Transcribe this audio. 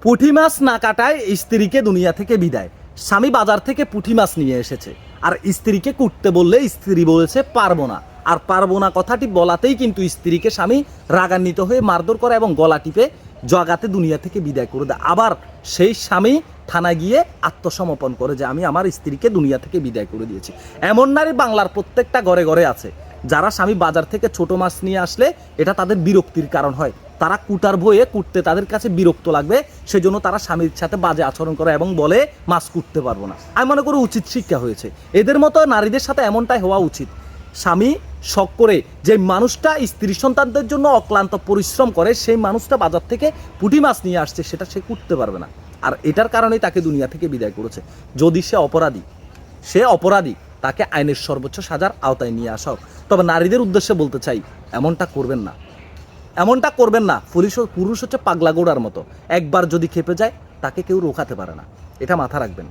পুঁটি মাছ না কাটায় স্ত্রীকে দুনিয়া থেকে বিদায়। স্বামী বাজার থেকে পুঁটি মাছ নিয়ে এসেছে, আর স্ত্রীকে কুটতে বললে স্ত্রী বলেছে পারবো না। আর পারবো না কথাটি বলাতেই কিন্তু স্ত্রীকে স্বামী রাগান্বিত হয়ে মারধর করে এবং গলা টিপে জগাতে দুনিয়া থেকে বিদায় করে দেয়। আবার সেই স্বামী থানায় গিয়ে আত্মসমর্পণ করে যে আমি আমার স্ত্রীকে দুনিয়া থেকে বিদায় করে দিয়েছি। এমন নারী বাংলার প্রত্যেকটা ঘরে ঘরে আছে, যারা স্বামী বাজার থেকে ছোট মাছ নিয়ে আসলে এটা তাদের বিরক্তির কারণ হয়। তারা কুটার ভয়ে কুটতে তাদের কাছে বিরক্ত লাগবে, সেজন্য তারা স্বামীর সাথে বাজে আচরণ করে এবং বলে মাছ কুটতে পারবো না। আমি মনে করি উচিত শিক্ষা হয়েছে, এদের মতো নারীদের সাথে এমনটাই হওয়া উচিত। স্বামী শখ করে যে মানুষটা স্ত্রী সন্তানদের জন্য অক্লান্ত পরিশ্রম করে, সেই মানুষটা বাজার থেকে পুঁটি মাছ নিয়ে আসছে, সেটা সে কুটতে পারবে না, আর এটার কারণেই তাকে দুনিয়া থেকে বিদায় করেছে। যদি সে অপরাধী, তাকে আইনের সর্বোচ্চ সাজার আওতায় নিয়ে আসা হোক। তবে নারীদের উদ্দেশ্যে বলতে চাই, এমনটা করবেন না। পুরুষ হচ্ছে পাগলা গোড়ার মতো, একবার যদি খেপে যায় তাকে কেউ রোখাতে পারে না, এটা মাথা রাখবেন।